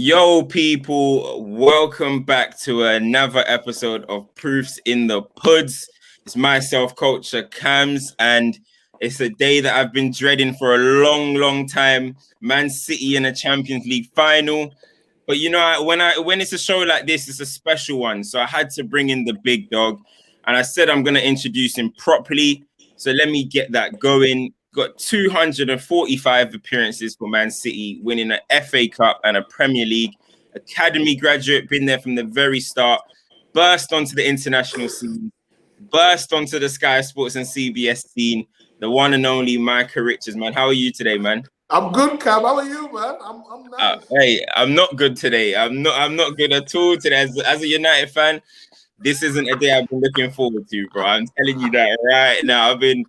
Yo, people, welcome back to another episode of Proofs in the Puds. It's myself, Culture Cams, and it's a day that I've been dreading for a long time. Man City in a Champions League final. But you know, when it's a show like this, it's a special one. So I had to bring in the big dog, and I said I'm going to introduce him properly. So let me get that going. Got 245 appearances for Man City, winning an FA Cup and a Premier League. Academy graduate, been there from the very start. Burst onto the international scene. Burst onto the Sky Sports and CBS scene. The one and only Micah Richards, man. How are you today, man? I'm good, Cam. How are you, man? I'm nice. Hey, I'm not good today. I'm not good at all today. As a United fan, this isn't a day I've been looking forward to, bro. I'm telling you that right now. I've been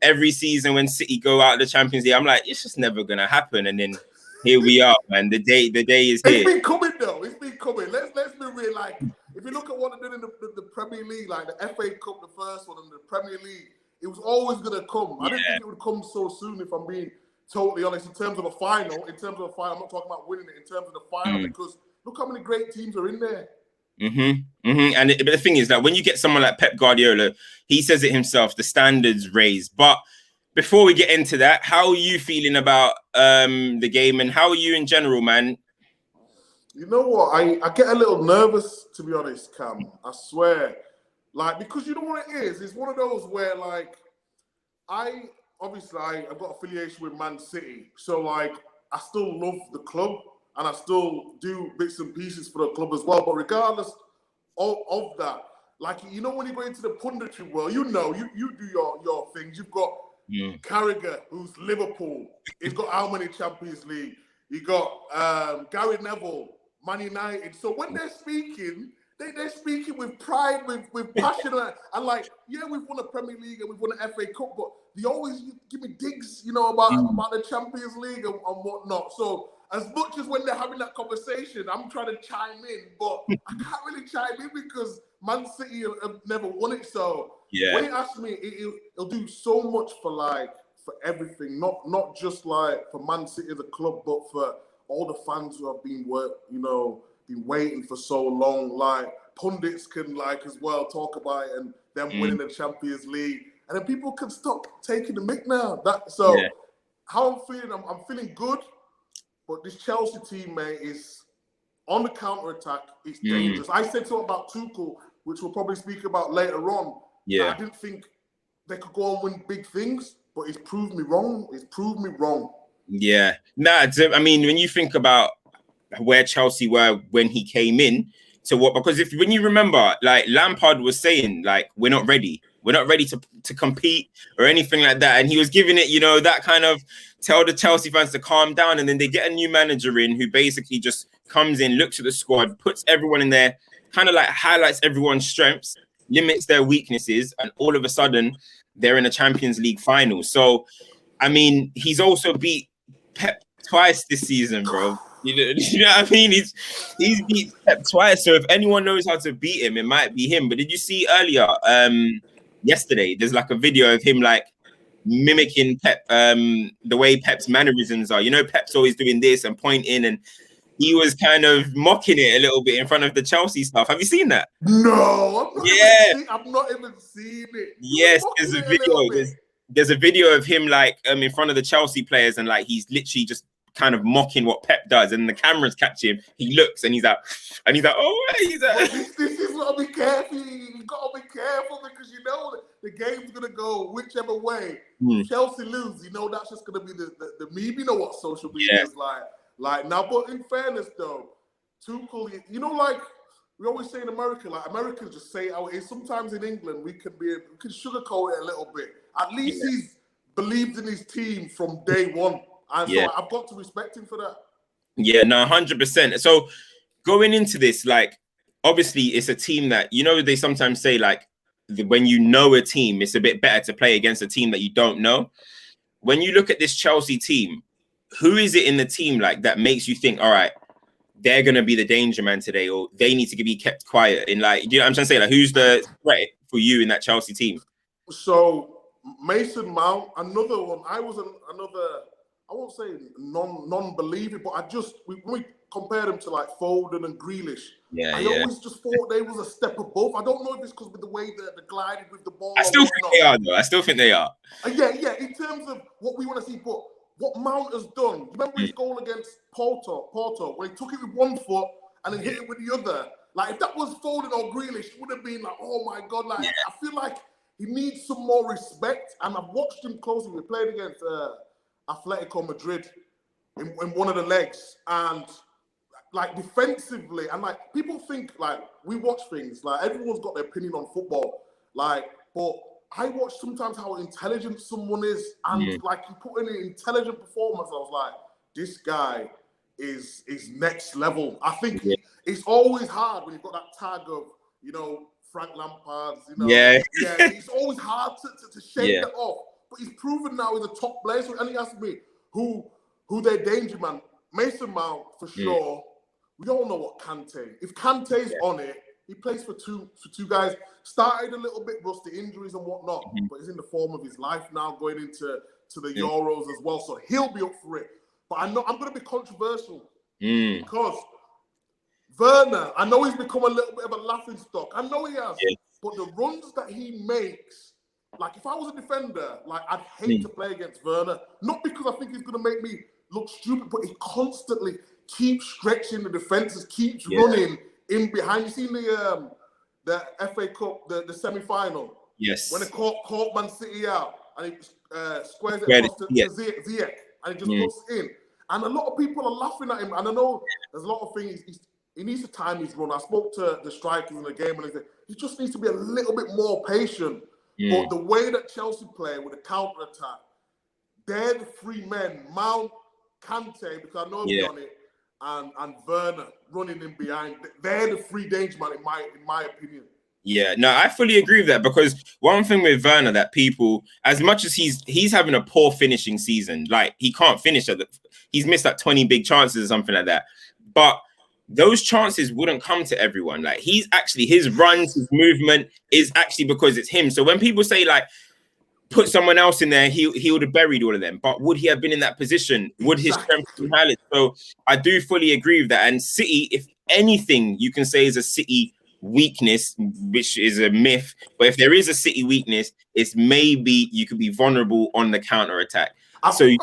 every season when City go out of the Champions League, I'm like, it's just never gonna happen. And then here we are, man. The day is here. It's been coming though. It's been coming. Let's be real. Like, if you look at what they did in the Premier League, like the FA Cup, the first one, and the Premier League, it was always gonna come. I didn't think it would come so soon. If I'm being totally honest, in terms of a final, I'm not talking about winning it. In terms of the final, because look how many great teams are in there. And but the thing is that when you get someone like Pep Guardiola, he says it himself, the standards raised. But before we get into that, how are you feeling about the game, and how are you in general, man? You know what? I get a little nervous, to be honest, Cam. I swear. Like, because you know what it is? It's one of those where, like, I've got affiliation with Man City. So, like, I still love the club. And I still do bits and pieces for the club as well. But regardless of that, like, you know, when you go into the punditry world, you know, you do your things. You've got Carragher, who's Liverpool. He's got how many Champions League? You got Gary Neville, Man United. So when they're speaking, they're speaking with pride, with passion. And like, yeah, we've won a Premier League and we've won an FA Cup, but they always give me digs, you know, about the Champions League and whatnot. So as much as when they're having that conversation, I'm trying to chime in, but I can't really chime in because Man City have never won it. So when you ask me, it'll do so much for everything, not just like for Man City the club, but for all the fans who have been waiting for so long. Like, pundits can as well talk about it and them winning the Champions League, and then people can stop taking the mick now. How I'm feeling, I'm feeling good. But this Chelsea team, mate, is on the counter-attack. It's dangerous. I said something about Tuchel, which we'll probably speak about later on. Yeah. I didn't think they could go and win big things, but it's proved me wrong. Yeah. Nah, I mean, when you think about where Chelsea were when he came in, because when you remember, like, Lampard was saying, like, we're not ready. We're not ready to compete or anything like that. And he was giving it, that kind of tell the Chelsea fans to calm down. And then they get a new manager in who basically just comes in, looks at the squad, puts everyone in there, kind of like highlights everyone's strengths, limits their weaknesses. And all of a sudden, they're in a Champions League final. So, I mean, he's also beat Pep twice this season, bro. You know what I mean? He's beat Pep twice. So if anyone knows how to beat him, it might be him. But did you see earlier, yesterday, there's like a video of him like mimicking Pep, the way Pep's mannerisms are. You know, Pep's always doing this and pointing, and he was kind of mocking it a little bit in front of the Chelsea stuff. Have you seen that? No, I've not even seen it. Yes, there's a video. There's a video of him like in front of the Chelsea players, and like he's literally just kind of mocking what Pep does, and the cameras catch him. He looks and he's like, oh, he's like. This is what be careful. You gotta be careful because you know the game's gonna go whichever way. Chelsea lose, that's just gonna be the meme. You know what social media is like now. But in fairness, though, Tuchel, like we always say in America, like Americans just say how it is. Sometimes in England we can sugarcoat it a little bit. At least he's believed in his team from day one. And so I've got to respect him for that. Yeah, no, 100%. So going into this, like, obviously it's a team that, they sometimes say, like, when you know a team, it's a bit better to play against a team that you don't know. When you look at this Chelsea team, who is it in the team, like, that makes you think, all right, they're going to be the danger man today, or they need to be kept quiet? In, like, you know what I'm trying to say? Like, who's the threat for you in that Chelsea team? So, Mason Mount, another one. I won't say non-believer, but when we compare them to like Foden and Grealish. Yeah, I always just thought they was a step above. I don't know if it's because with the way that they're gliding with the ball. I still think they are, though. I still think they are. Yeah. In terms of what we want to see, but what Mount has done. Remember his goal against Porto, when he took it with one foot and then hit it with the other. Like if that was Foden or Grealish, it would have been like, oh my God. Like I feel like he needs some more respect. And I've watched him closely. We played against Atletico Madrid in one of the legs, and like defensively, and like people think like we watch things like everyone's got their opinion on football, like but I watch sometimes how intelligent someone is, and like he put in an intelligent performance. I was like, this guy is next level. I think it's always hard when you've got that tag of Frank Lampard. It's always hard to shake that off. But he's proven now he's a top player. So, and he asked me who their danger man. Mason Mount for sure. We all know what Kante. If Kante's on it, he plays for two guys. Started a little bit rusty, injuries and whatnot, but he's in the form of his life now, going into the Euros as well. So he'll be up for it. But I know I'm going to be controversial because Werner, I know he's become a little bit of a laughing stock. I know he has, but the runs that he makes, like if I was a defender, like I'd hate to play against Werner. Not because I think he's going to make me look stupid, but he constantly keeps stretching the defenses, keeps running in behind. You seen the FA Cup, the semi-final? Yes. When they caught Man City out and he squares it across to Ziyech and he just puts in. And a lot of people are laughing at him. And I know there's a lot of things. He needs to time his run. I spoke to the strikers in the game and they said he just needs to be a little bit more patient. But the way that Chelsea play with the counter-attack, they're the three men, Mount, Kante, because I know he'll be on it, and Werner running in behind. They're the three danger man in my opinion. Yeah, no, I fully agree with that, because one thing with Werner that people, as much as he's having a poor finishing season, like he can't finish he's missed like 20 big chances or something like that. But those chances wouldn't come to everyone. Like he's actually, his runs, his movement is actually because it's him. So when people say like, put someone else in there, he would have buried all of them. But would he have been in that position? Would his strength be highlighted? So I do fully agree with that. And City, if anything you can say is a City weakness, which is a myth, but if there is a City weakness, it's maybe you could be vulnerable on the counter attack. I think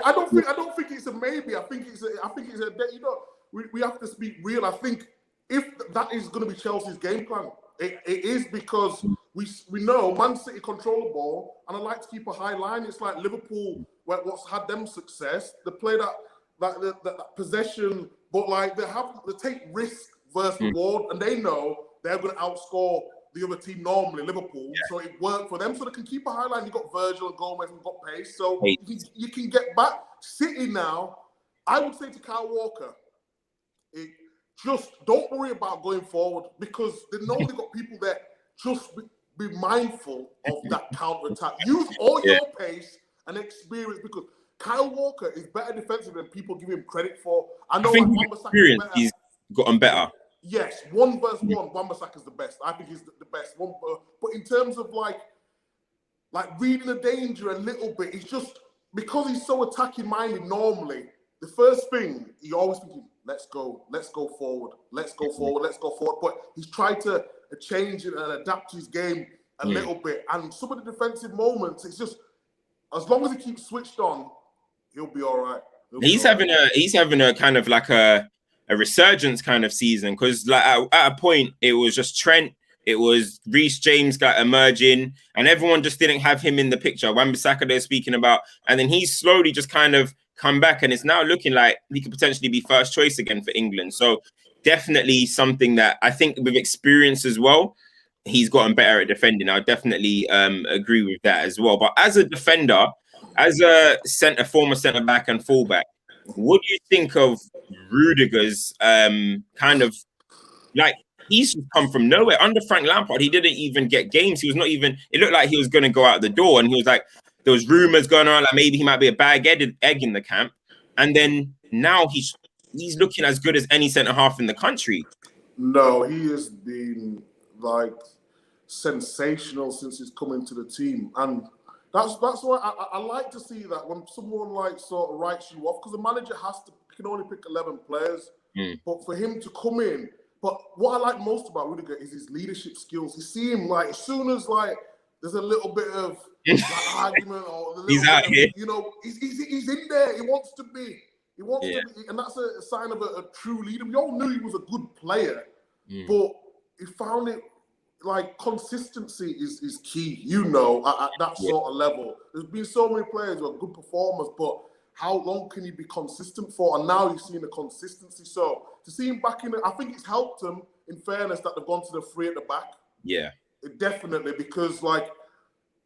I don't think it's a maybe. I think it's a we have to speak real. I think if that is going to be Chelsea's game plan, it is, because we know Man City control the ball, and I like to keep a high line. It's like Liverpool, what's had them success. They play that possession, but like they take risk versus reward, and they know they're going to outscore the other team normally, Liverpool. Yeah. So it worked for them, so they can keep a high line. You've got Virgil and Gomez, and got pace, so you can get back. City now, I would say to Kyle Walker, just don't worry about going forward, because they know they've got people there. Just be mindful of that counter-attack. Use all your pace and experience, because Kyle Walker is better defensive than people give him credit for. I think he's gotten better. Yes, 1 versus 1, Wan-Bissaka is the best. I think he's the best one. But in terms of like reading the danger a little bit, it's just because he's so attacking-minded normally, the first thing, you're always thinking, let's go forward. But he's tried to change it and adapt his game a little bit. And some of the defensive moments, it's just, as long as he keeps switched on, he'll be all right. He's having a kind of like a resurgence kind of season, because like at a point it was just Trent, it was Reece James got emerging, and everyone just didn't have him in the picture. Wan-Bissaka they're speaking about, and then he's slowly just kind of come back, and it's now looking like he could potentially be first choice again for England. So definitely something that I think with experience as well, he's gotten better at defending. I definitely agree with that as well. But as a defender, as a former centre back and fullback, what do you think of Rudiger's kind of like, he's come from nowhere under Frank Lampard? He didn't even get games. He was not even, it looked like he was going to go out the door, and he was like, there was rumors going on like maybe he might be a bag egg in the camp, and then now he's looking as good as any centre half in the country. No, he has been like sensational since he's come into the team, and that's why I like to see that when someone like sort of writes you off, because the manager can only pick 11 players. But for him to come in, but what I like most about Rudiger is his leadership skills. You see him like as soon as like there's a little bit of like argument or a little He's out here. you know, he's in there. He wants to be. He wants to be, and that's a sign of a true leader. We all knew he was a good player, but he found it like consistency is key. You know, at that sort of level, there's been so many players who are good performers, but how long can you be consistent for? And now you're seeing the consistency. So to see him back in it, I think it's helped him, in fairness, that they've gone to the three at the back. Yeah. Definitely, because like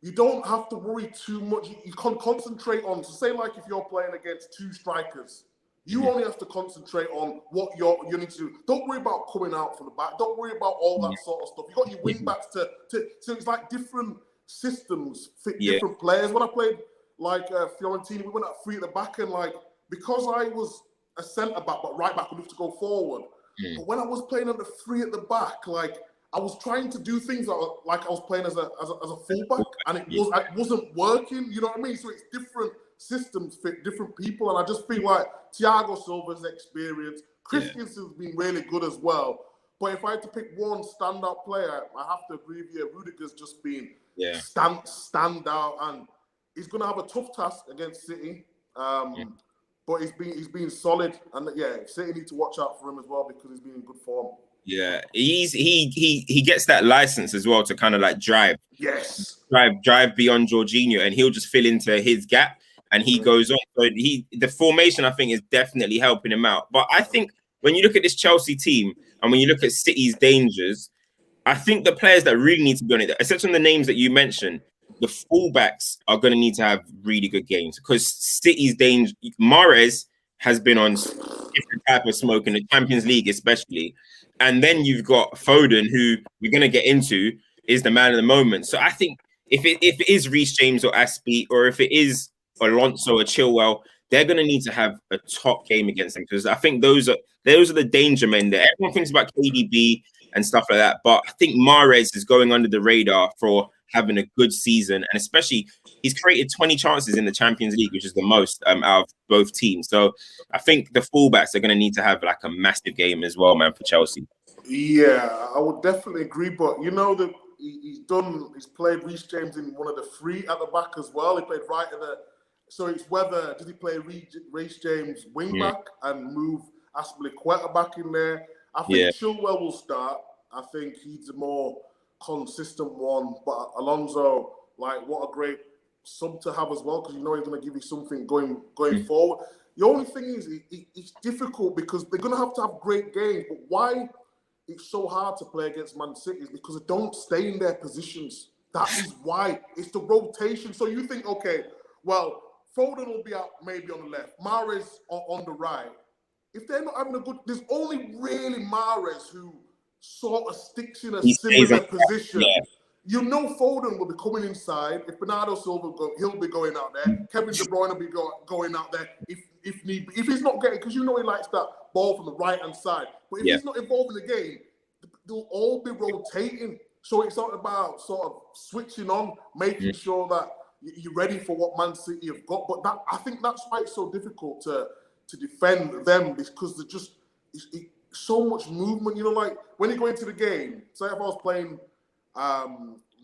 you don't have to worry too much. You can concentrate on, so say like if you're playing against two strikers, you only have to concentrate on what you need to do. Don't worry about coming out from the back. Don't worry about all that sort of stuff. You got your wing backs to so it's like different systems fit different players. When I played like Fiorentina, we went at three at the back, and like because I was a centre back but right back, we have to go forward. But when I was playing at the three at the back, like I was trying to do things like I was playing as a fullback, and it wasn't working. You know what I mean? So it's different systems fit different people, and I just feel like Thiago Silva's experience, Christensen's been really good as well. But if I had to pick one standout player, I have to agree with you. Rudiger's just been stand out, and he's going to have a tough task against City. But he's been solid, and City need to watch out for him as well because he's been in good form. Yeah, he gets that license as well to kind of like drive beyond Jorginho, and he'll just fill into his gap, and he goes on. So the formation, I think, is definitely helping him out. But I think when you look at this Chelsea team and when you look at City's dangers, I think the players that really need to be on it, except from the names that you mentioned, the fullbacks are going to need to have really good games because City's danger. Mahrez has been on different type of smoke in the Champions League, especially. And then you've got Foden, who we're going to get into, is the man of the moment. So I think if it is Reece James or Aspi, or if it is Alonso or Chilwell, they're going to need to have a top game against them because I think those are the danger men there. Everyone thinks about KDB and stuff like that, but I think Mahrez is going under the radar for having a good season, and especially he's created 20 chances in the Champions League, which is the most out of both teams. So I think the fullbacks are going to need to have like a massive game as well, man, for Chelsea. Yeah, I would definitely agree. But you know that he's played Reece James in one of the three at the back as well. He played right at the. So it's whether did he play Reece James wing back and move Aspilicueta back in there. I think Chilwell will start. I think he's a more consistent one, but Alonso, like, what a great sub to have as well, because you know he's going to give you something going forward. The only thing is it's difficult because they're going to have great games, but why it's so hard to play against Man City is because they don't stay in their positions. That is why. It's the rotation. So you think, okay, well, Foden will be out maybe on the left, Mahrez on the right. If they're not having a good, there's only really Mahrez who sort of sticks in a similar position. Yeah. You know Foden will be coming inside. If Bernardo Silva he'll be going out there. Kevin De Bruyne will be going out there if need be. If he's not getting, because you know he likes that ball from the right-hand side. But if he's not involved in the game, they'll all be rotating. So it's not about sort of switching on, making sure that you're ready for what Man City have got. But I think that's why it's so difficult to defend them, because they're just so much movement. You know, like when you go into the game, say if I was playing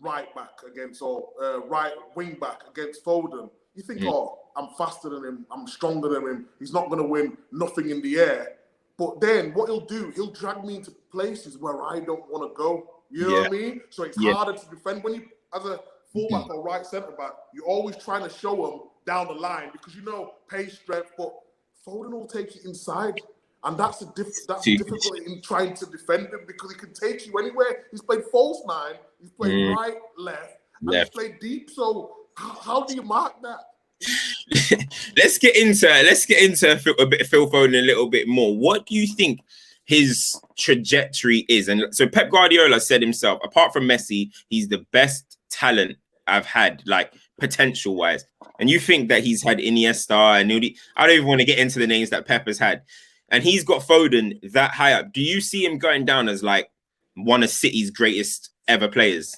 right back against or right wing back against Foden, you think, oh, I'm faster than him, I'm stronger than him, he's not going to win nothing in the air. But then what he'll do, he'll drag me into places where I don't want to go. You know what I mean? So it's harder to defend. When you, as a fullback or right centre back, you're always trying to show them down the line because you know pace, strength, but Foden will take you inside. And that's difficult in trying to defend him because he can take you anywhere. He's played false nine, he's played right, left, and he's played deep. So how do you mark that? Let's get into a bit of Phil Foden a little bit more. What do you think his trajectory is? And so Pep Guardiola said himself, apart from Messi, he's the best talent I've had, like potential wise. And you think that he's had Iniesta and I don't even want to get into the names that Pep has had. And he's got Foden that high up. Do you see him going down as like one of City's greatest ever players?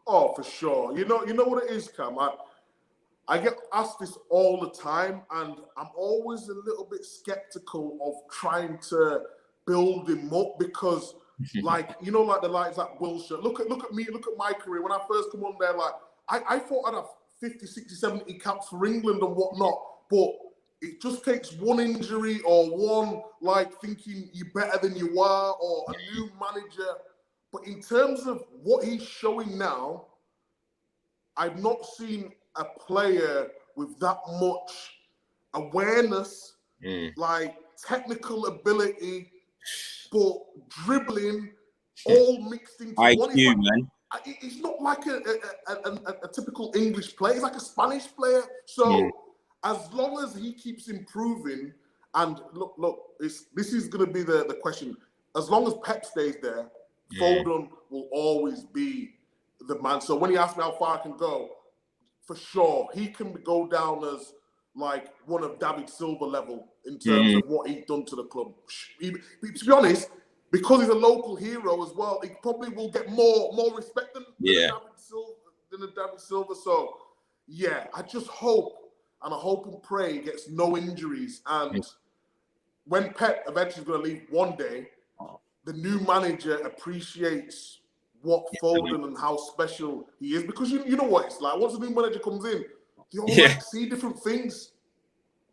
Oh, for sure. You know what it is, Cam. I get asked this all the time, and I'm always a little bit skeptical of trying to build him up because, like, you know, like the likes like Wilshere. Look at me, look at my career. When I first come on there, like, I thought I'd have 50, 60, 70 caps for England and whatnot, but it just takes one injury or one, like, thinking you're better than you are or a new manager. But in terms of what he's showing now, I've not seen a player with that much awareness, like technical ability, but dribbling, all mixed into one. IQ, man. It's not like a typical English player. It's like a Spanish player. So as long as he keeps improving, and look, this is going to be the question. As long as Pep stays there, Foden will always be the man. So when he asked me how far I can go, for sure, he can go down as like one of David Silva level in terms of what he's done to the club. To be honest, because he's a local hero as well, he probably will get more respect than David Silva. So, yeah, I just hope, and I hope and pray he gets no injuries. And when Pep eventually is going to leave one day, the new manager appreciates what Foden and how special he is, because you know what it's like. Once a new manager comes in, they all like see different things.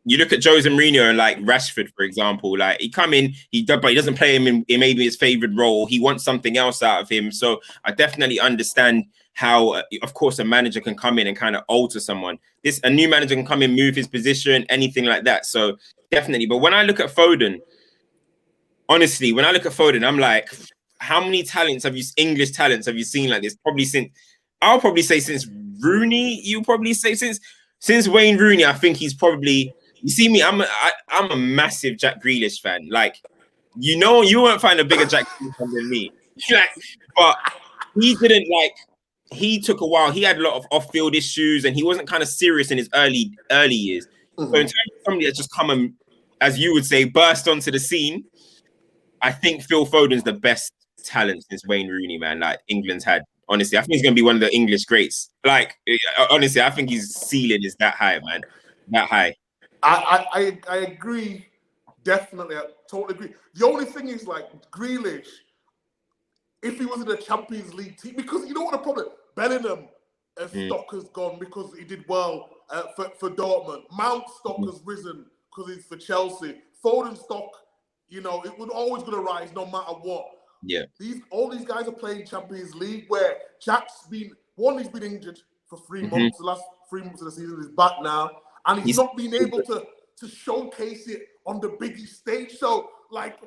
You look at Jose Mourinho and like Rashford, for example. Like he come in, but he doesn't play him in maybe his favorite role. He wants something else out of him. So I definitely understand how, of course, a manager can come in and kind of alter someone. A new manager can come in, move his position, anything like that. So definitely. But when I look at Foden, honestly, I'm like, how many English talents have you seen like this? I'll probably say since Rooney. You probably say since Wayne Rooney. I think he's probably. You see me, I'm a massive Jack Grealish fan. Like, you won't find a bigger Jack Grealish fan than me. Like, but he took a while. He had a lot of off-field issues, and he wasn't kind of serious in his early years. So in terms of somebody that's just come and, as you would say, burst onto the scene, I think Phil Foden's the best talent since Wayne Rooney, man. Like England's had. Honestly, I think he's going to be one of the English greats. Like, honestly, I think his ceiling is that high, man. That high. I agree, definitely. I totally agree. The only thing is, like, Grealish, if he was in the Champions League team, because you know what the problem? Bellingham stock has gone because he did well for Dortmund. Mount's stock has risen because he's for Chelsea. Foden's stock, it was always going to rise no matter what. Yeah. All these guys are playing Champions League where Jack's he's been injured for 3 months. The last 3 months of the season is back now. And he's not been able to showcase it on the biggest stage. So, like,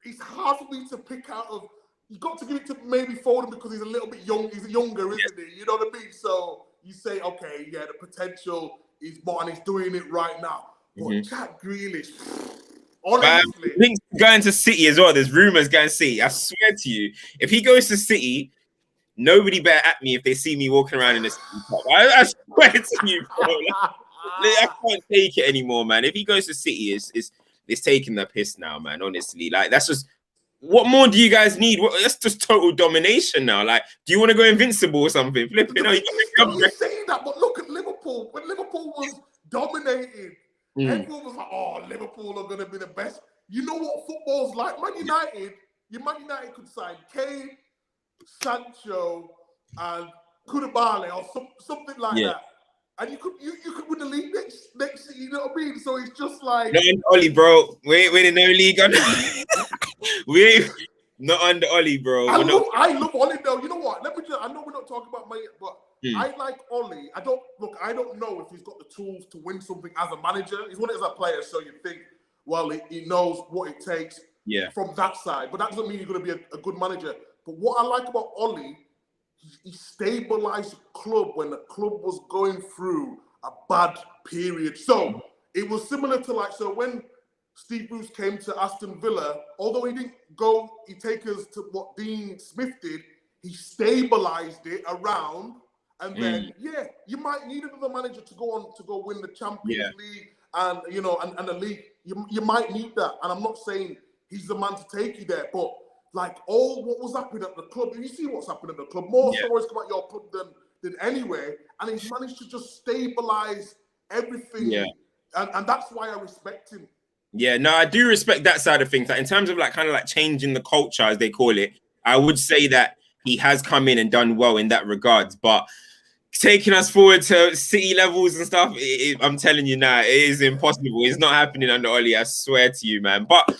it's hard for me to pick out of. You got to give it to maybe Foden because he's a little bit young. He's younger, isn't he? You know what I mean? So you say, okay, yeah, the potential is more, and he's doing it right now. But Jack Grealish, honestly, I think going to City as well. There's rumors going to City. I swear to you, if he goes to City, nobody better at me if they see me walking around in this. I swear to you, bro. I can't take it anymore, man. If he goes to City, it's taking the piss now, man. Honestly, like that's just. What more do you guys need? That's just total domination now. Like, do you want to go invincible or something? Flipping, you're saying that, but look at Liverpool. When Liverpool was dominated, everyone was like, "Oh, Liverpool are going to be the best." You know what football's like? Man United could sign Kane, Sancho, and Koulibaly or something like that. And you could win the league next year, you know what I mean? So it's just like... Not under Ollie, bro. We ain't winning no league. We ain't... Not under Ollie, bro. I love Ollie, though. You know what? I know we're not talking about Maya, but I like Ollie. I don't know if he's got the tools to win something as a manager. He's won it as a player, so you think, well, he knows what it takes from that side. But that doesn't mean he's going to be a good manager. But what I like about Ollie... He stabilized the club when the club was going through a bad period. So it was similar to when Steve Bruce came to Aston Villa, although he didn't take us to what Dean Smith did, he stabilized it around. And then, you might need another manager to go win the Champions League and, and the league. You might need that. And I'm not saying he's the man to take you there, but like what was happening at the club, you see what's happening at the club. More stories come at your club did anyway, and he's managed to just stabilize everything. Yeah. And that's why I respect him. Yeah, no, I do respect that side of things. Like in terms of like kind of like changing the culture, as they call it, I would say that he has come in and done well in that regards. But taking us forward to City levels and stuff, I'm telling you now, it is impossible. It's not happening under Oli. I swear to you, man. But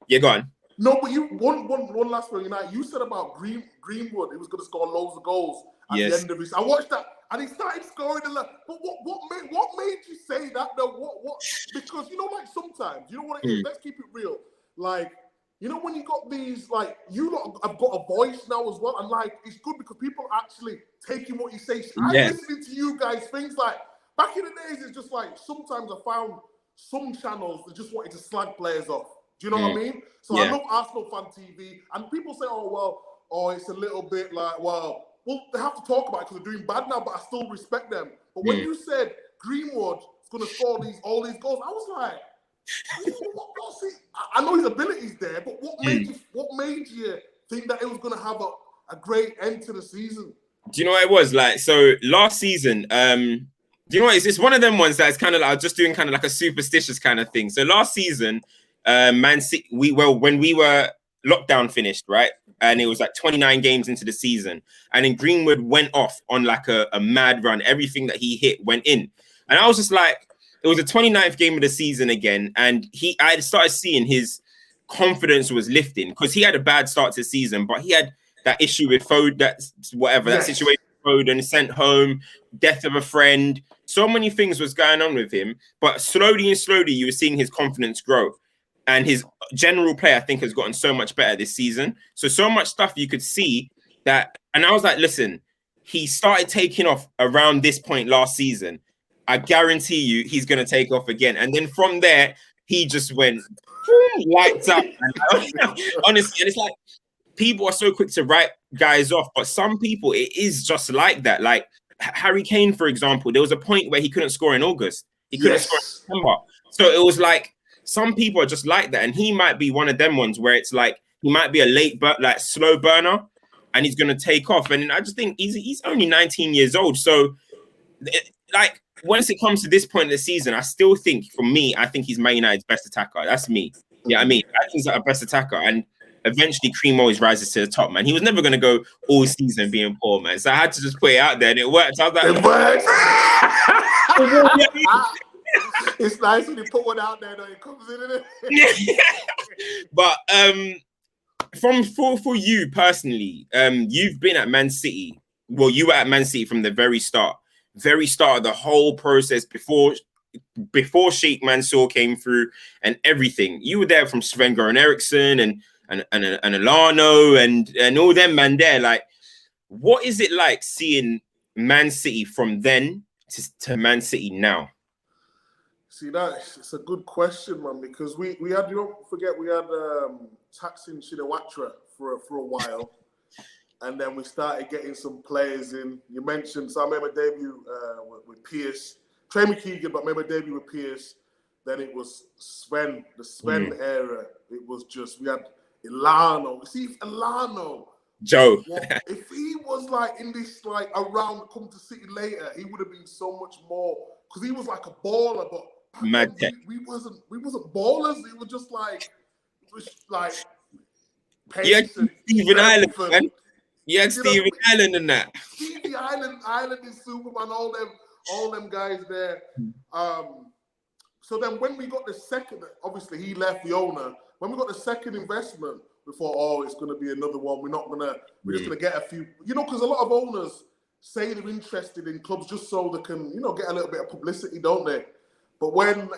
yeah, go on. No, but you one last one. You said about Greenwood. He was going to score loads of goals at the end of his. I watched that, and he started scoring a lot. But what made you say that though? What? Because like sometimes what it is. Let's keep it real. Like when you got these, like you lot have got a voice now as well, and like it's good because people are actually taking what you say. I'm listening to you guys. Things like back in the days, it's just like sometimes I found some channels that just wanted to slag players off. Do you know what I mean? So I love Arsenal Fan TV, and people say, it's a little bit like, well, they have to talk about it because they're doing bad now, but I still respect them. But when you said Greenwood is going to score all these goals, I was like, I know his ability's there, but what made you think that it was going to have a great end to the season? Do you know what it was like? So last season, do you know what? It's one of them ones that's kind of like just doing kind of like a superstitious kind of thing. So last season, Man City, when we were lockdown finished, right? And it was like 29 games into the season. And then Greenwood went off on like a mad run. Everything that he hit went in. And I was just like, it was the 29th game of the season again. And I started seeing his confidence was lifting because he had a bad start to the season, but he had that issue with Foden, that situation with Foden, sent home, death of a friend. So many things was going on with him. But slowly and slowly, you were seeing his confidence grow. And his general play, I think, has gotten so much better this season. So much stuff you could see that. And I was like, listen, he started taking off around this point last season. I guarantee you he's going to take off again. And then from there, he just went lights up. Honestly, and it's like people are so quick to write guys off. But some people, it is just like that. Like Harry Kane, for example, there was a point where he couldn't score in August. He couldn't score in September. So it was like, some people are just like that, and he might be one of them ones where it's like he might be a slow burner, and he's gonna take off. And I just think he's only 19 years old. So, like once it comes to this point of the season, I still think, for me, I think he's Man United's best attacker. That's me. Yeah, I mean, I think he's our best attacker, and eventually Cream always rises to the top, man. He was never gonna go all season being poor, man. So I had to just put it out there, and it worked. I was like, it worked. It's nice when you put one out there, though. It comes in it. But for you personally, you've been at Man City. Well, you were at Man City from the very start of the whole process before Sheikh Mansour came through and everything. You were there from Sven-Göran Eriksson and Alano and all them man there. Like, what is it like seeing Man City from then to Man City now? See, it's a good question, man, because we had, don't forget, we had Thaksin Shinawatra for a while, and then we started getting some players in. You mentioned, so I made my debut with Pierce, Trey McKeegan, but I made my debut with Pierce. Then it was Sven, the Sven era. It was just, we had Ilano. See, if Ilano, Joe, if he was like in this, like around, come to City later, he would have been so much more, because he was like a baller, but we wasn't ballers. It was just like pace. And Stephen Island, man. You had Stephen Island in that. Stevie Island is Superman. All them guys there. So then when we got the second, obviously he left, the owner. When we got the second investment, we thought, it's going to be another one. We're just going to get a few, because a lot of owners say they're interested in clubs just so they can, get a little bit of publicity, don't they? But when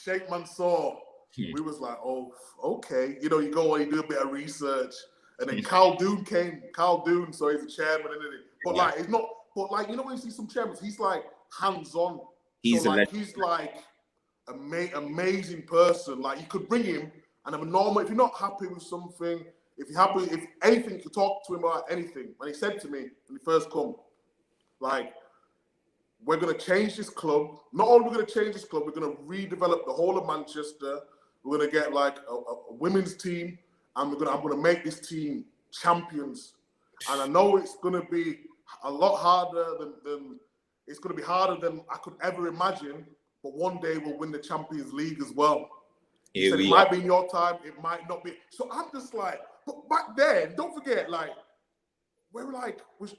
Sheikh Mansour, we was like, oh, okay. You go and you do a bit of research. And then Carl Doon came. Carl Doon, so he's the chairman, isn't he? But like, it's not, but like, when you see some chairmen, he's like hands-on. He's like amazing person. Like, you could bring him, and if you're not happy with something, if anything, you talk to him about anything. And he said to me when he first come, like, we're going to change this club. Not only are we going to change this club, we're going to redevelop the whole of Manchester. We're going to get like a women's team, and I'm going to make this team champions. And I know it's going to be a lot harder than it's going to be harder than I could ever imagine. But one day we'll win the Champions League as well. He said it might be in your time, it might not be. So I'm just like, but back then, don't forget, like, we're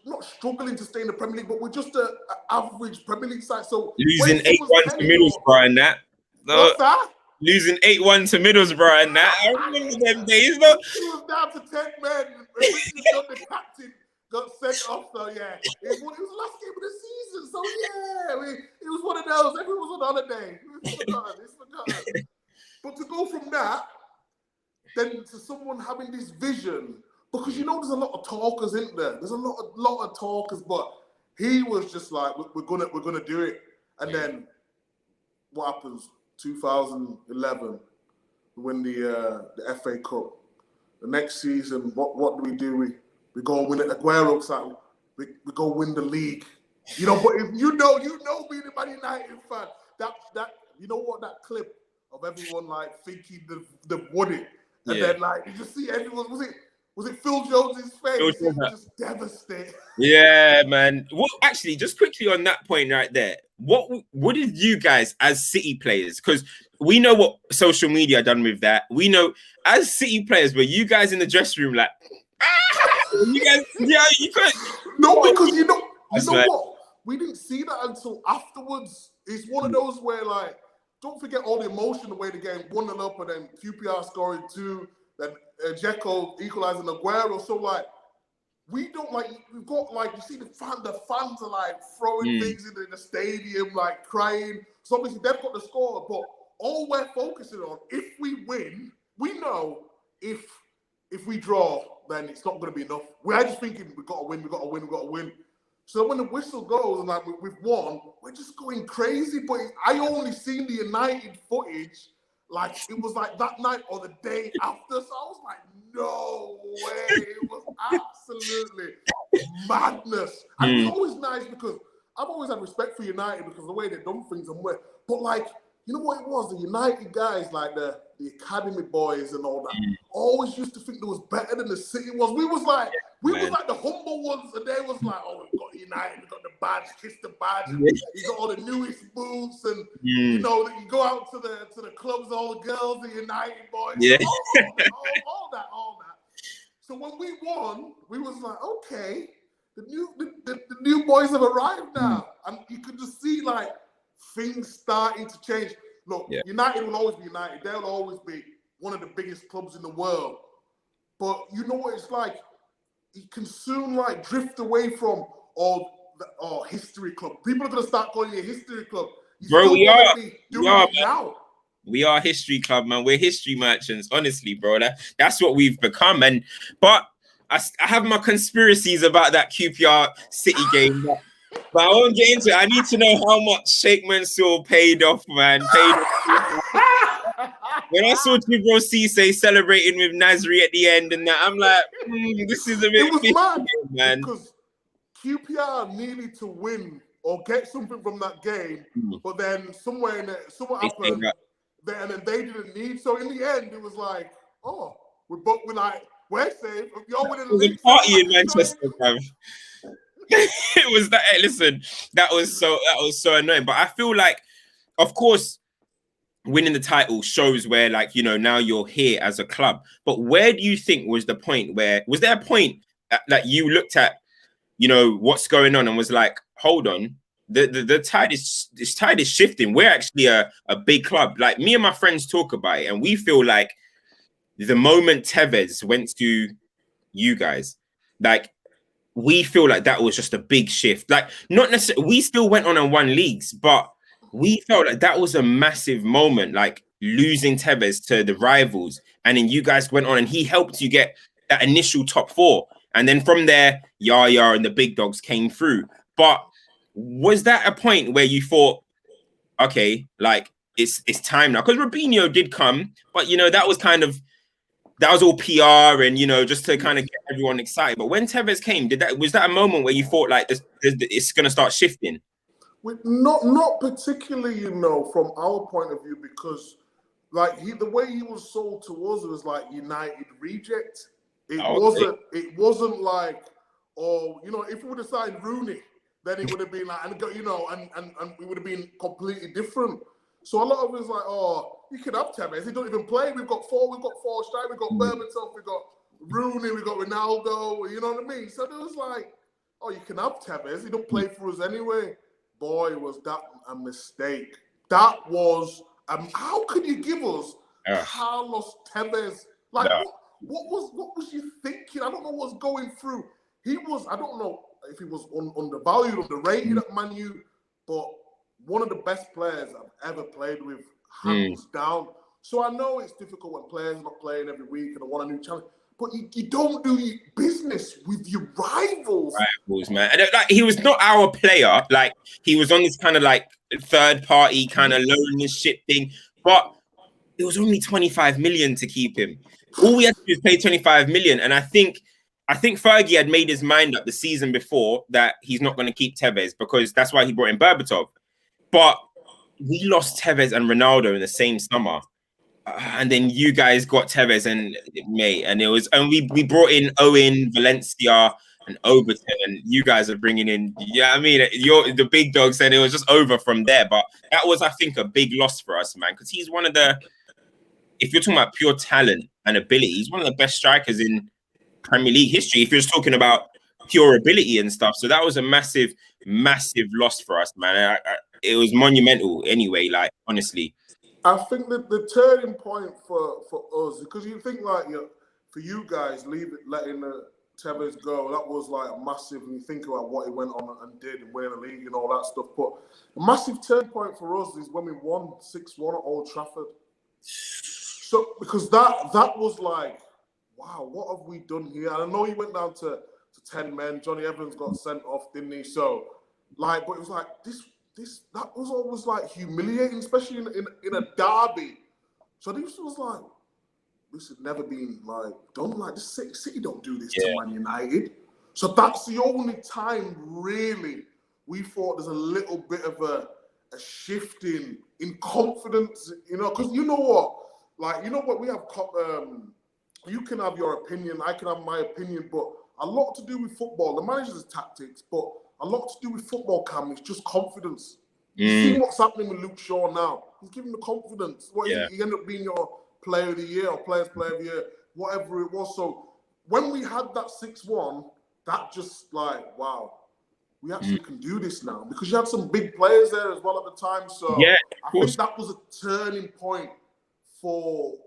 not struggling to stay in the Premier League, but we're just an average Premier League side. So losing 8-1 to Middlesbrough and that. What's that? Losing 8-1 to Middlesbrough and that. I remember them days. Look. It was down to 10 men. The captain got sent off, so yeah. It was the last game of the season, so yeah. It was one of those. Everyone was on holiday. It's forgotten. But to go from that, then to someone having this vision, because you know there's a lot of talkers, isn't there? There's a lot of talkers, but he was just like, we're gonna do it. And then what happens? 2011, we win the FA Cup. The next season, what do? We go and win it. Aguero, like, we go win the league. You know, but if you know being a Man United fan, that you know what, that clip of everyone like thinking they've won it. And then like you just see everyone, was it Phil Jones's face? He was just devastated. Yeah, man. Well, actually, just quickly on that point right there, what did you guys as City players, because we know what social media done with that. We know as City players, were you guys in the dressing room like, you guys, you couldn't. No, because you know what? We didn't see that until afterwards. It's one of those where, like, don't forget all the emotion the way the game 1-0 up, and then QPR scoring 2, then Dzeko equalizing Aguero. So like, we don't like. We've got like, you see the fans are like throwing things into the stadium, like crying. So obviously they've got the score, but all we're focusing on, if we win, we know if we draw, then it's not going to be enough. We're just thinking we've got to win. So when the whistle goes and like we've won, we're just going crazy. But I only seen the United footage, like it was like that night or the day after. So I was like, no way. It was absolutely madness. And it was always nice because I've always had respect for United because of the way they've done things and where. But like, you know what it was? The United guys, like the academy boys and all that, always used to think they was better than the City was. We was like the humble ones, and they was like, oh, we've got United, we've got the badge, kiss the badge, and you got all the newest boots, and you know, you go out to the clubs, all the girls, the United boys, all that. So when we won, we was like, okay, the new boys have arrived now, and you could just see like things starting to change. Look, United will always be United. They'll always be one of the biggest clubs in the world. But you know what it's like? You can soon like drift away from history club. People are gonna start calling you a history club. Bro, we are. Now. We are history club, man. We're history merchants, honestly, bro. That's what we've become. But I have my conspiracies about that QPR City game. But I won't get into it. I need to know how much Sheikh Mansour paid off, man. When I saw Jibril Cisse celebrating with Nasri at the end and that, I'm like, this is a bit. It was mad, man. Because QPR needed to win or get something from that game, but then somewhat happened, and then they didn't need. So in the end, it was like, oh, we're safe. You're winning the league. Party in Manchester, man. It was that. Listen, that was so annoying. But I feel like, of course, winning the title shows where, like, you know, now you're here as a club. But where do you think was the point where was there a point that you looked at, you know, what's going on and was like, hold on, the tide is shifting. We're actually a big club. Like, me and my friends talk about it, and we feel like the moment Tevez went to you guys, like, we feel like that was just a big shift. Like, not necessarily, we still went on and won leagues, but we felt like that was a massive moment, like losing Tevez to the rivals. And then you guys went on and he helped you get that initial top 4. And then from there, Yaya and the big dogs came through. But was that a point where you thought, okay, like it's time now? Because Robinho did come, but, you know, that was all PR and, you know, just to kind of get everyone excited. But when Tevez came, was that a moment where you thought like it's going to start shifting? Not particularly, you know, from our point of view, because like the way he was sold to us was like United reject. It wasn't like, or if we would have signed Rooney, then it would have been like, and we would have been completely different. So a lot of us like, oh, you can have Tevez. He don't even play. We've got four strikers. We've got Berbatov. We've got Rooney. We've got Ronaldo. You know what I mean? So it was like, oh, you can have Tevez. He don't play for us anyway. Boy, was that a mistake. That was, how could you give us Carlos Tevez? Like, what was you thinking? I don't know what's going through. He was, I don't know if he was undervalued, underrated at Man U, but one of the best players I've ever played with, hands down. So I know it's difficult when players are not playing every week and they want a new challenge, but you don't do business with your rivals. Rivals, man. And like, he was not our player. Like, he was on this kind of like third party kind of loaning shit thing, but it was only 25 million to keep him. All we had to do is pay 25 million, and I think Fergie had made his mind up the season before that he's not going to keep Tevez because that's why he brought in Berbatov. But we lost Tevez and Ronaldo in the same summer, and then you guys got Tevez and we brought in Owen, Valencia, and Overton, and you guys are bringing in. Yeah, I mean, you're the big dogs, and it was just over from there. But that was, I think, a big loss for us, man, because he's one of the. If you're talking about pure talent and ability, he's one of the best strikers in Premier League history. If you're just talking about pure ability and stuff, so that was a massive, massive loss for us, man. It was monumental, anyway. Like, honestly, I think that the turning point for us, because you think like for you guys letting Tevez go, that was like massive. When you think about what he went on and did and winning the league and all that stuff, but a massive turning point for us is when we won 6-1 at Old Trafford. So because that was like, wow, what have we done here? And I know he went down to 10 men. Johnny Evans got sent off, didn't he? So, like, but it was like that was always like humiliating, especially in a derby. So this was like, this had never been like done like this. City don't do this to Man United. So that's the only time really we thought there's a little bit of a shift in confidence, because you know what? Like, we have, you can have your opinion, I can have my opinion, but a lot to do with football. The manager's tactics, but a lot to do with football, Cam. It's just confidence. You see what's happening with Luke Shaw now. He's giving the confidence. He ended up being your player of the year or players player of the year, whatever it was. So when we had that 6-1, that just like, wow, we actually can do this now, because you had some big players there as well at the time. So I think that was a turning point for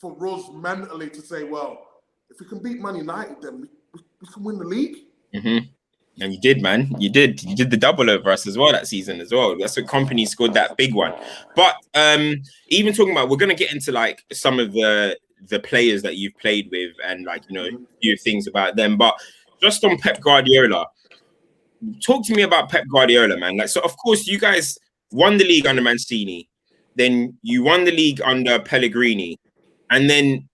us mentally to say, well, if we can beat Man United, then we can win the league. And you did, man. You did the double over us as well that season as well. That's when Company scored that big one. But even talking about, we're gonna get into like some of the players that you've played with and like a few things about them. But just on Pep Guardiola, talk to me about Pep Guardiola, man. Like, so of course you guys won the league under Mancini, then you won the league under Pellegrini, and then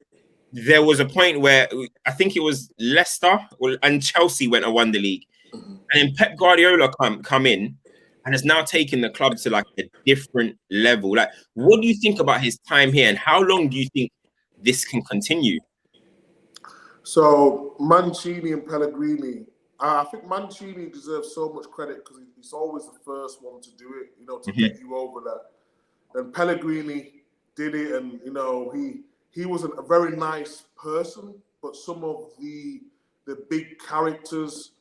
there was a point where I think it was Leicester and Chelsea went and won the league, and then Pep Guardiola come in and has now taken the club to like a different level. Like, what do you think about his time here, and how long do you think this can continue? So Mancini and Pellegrini, I think Mancini deserves so much credit because he's always the first one to do it, to get you over that. And Pellegrini did it, and he was a very nice person, but some of the big characters,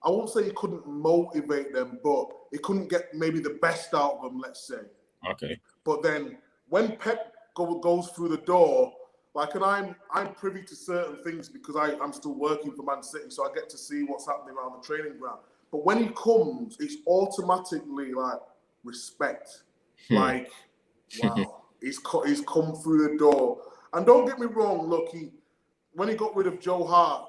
I won't say he couldn't motivate them, but he couldn't get maybe the best out of them, let's say. Okay. But then when Pep goes through the door, like, and I'm privy to certain things because I'm still working for Man City, so I get to see what's happening around the training ground. But when he comes, it's automatically like respect. Like, wow, he's come through the door. And don't get me wrong, look, when he got rid of Joe Hart,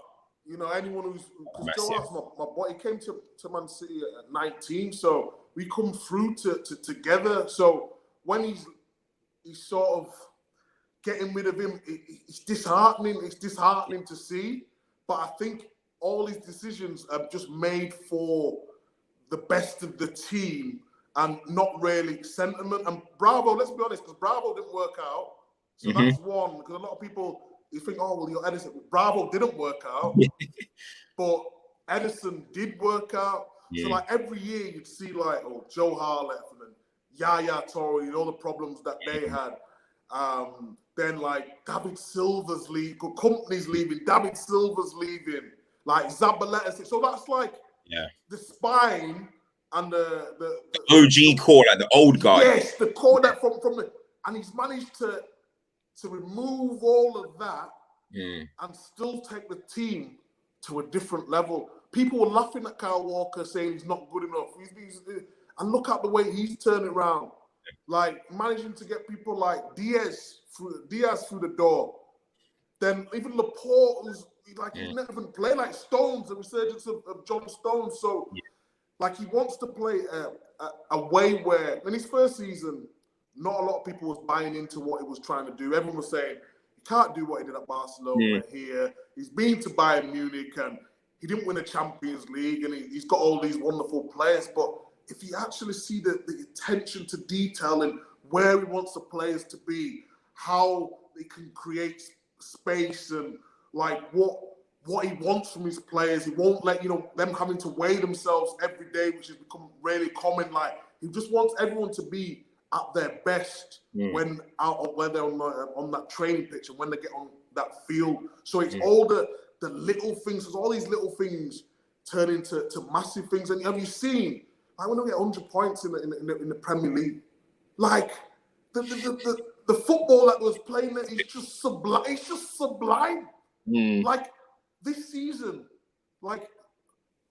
anyone because Joe Hart's my boy, he came to Man City at 19, so we come through together. So when he's sort of getting rid of him, it's disheartening. It's disheartening to see. But I think all his decisions are just made for the best of the team and not really sentiment. And Bravo, let's be honest, because Bravo didn't work out. So that's one. Because a lot of people, you think, oh, well, you're Edison. Bravo didn't work out. But Edison did work out. So like every year you'd see like, oh, Joe Harlett and then Yaya Toure, you know, the problems that they had. Then like David Silva's leaving, companies leaving, David Silva's leaving, like Zabaleta. So that's like the spine and the OG core, like the old guard. Yes, the core that from the, and he's managed to remove all of that and still take the team to a different level. People were laughing at Kyle Walker saying he's not good enough. And look at the way he's turning around, like managing to get people like Diaz through the door. Then even Laporte, who's like he's never even played, like Stones, the resurgence of John Stones. So like he wants to play a way where in his first season, not a lot of people was buying into what he was trying to do. Everyone was saying he can't do what he did at Barcelona here. He's been to Bayern Munich and he didn't win a Champions League, and he's got all these wonderful players. But if you actually see the attention to detail and where he wants the players to be, how they can create space and like what he wants from his players, he won't let them having to weigh themselves every day, which has become really common. Like he just wants everyone to be at their best when they're on that training pitch and when they get on that field. So it's all the little things, because all these little things turn into massive things. And have you seen, like when they get 100 points in the Premier League, like the football that was playing there is just sublime. It's just sublime. Like this season, like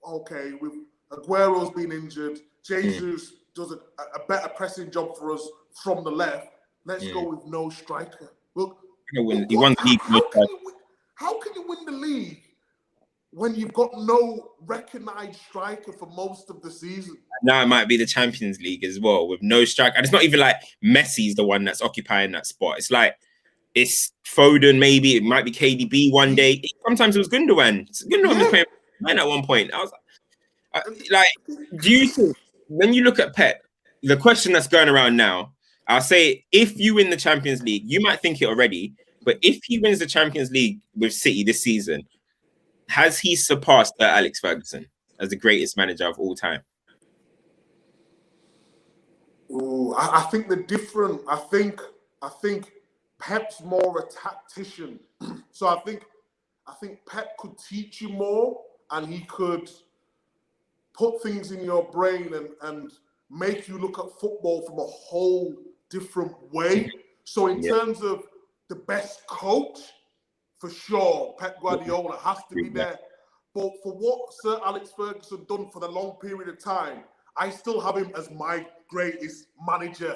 okay, with Aguero's been injured, Jesus does a better pressing job for us from the left. Let's go with no striker. Look, how can you win the league when you've got no recognised striker for most of the season? Now it might be the Champions League as well with no striker. And it's not even like Messi's the one that's occupying that spot. It's like it's Foden, maybe it might be KDB one day. Sometimes it was Gundogan. Gundogan was playing man at one point. I was like, do you think when you look at Pep, the question that's going around now, I'll say if you win the Champions League, you might think it already, but if he wins the Champions League with City this season, has he surpassed Alex Ferguson as the greatest manager of all time? Ooh, I think I think Pep's more a tactician. So I think Pep could teach you more, and he could put things in your brain and make you look at football from a whole different way. So in terms of the best coach, for sure, Pep Guardiola has to be there. But for what Sir Alex Ferguson done for the long period of time, I still have him as my greatest manager.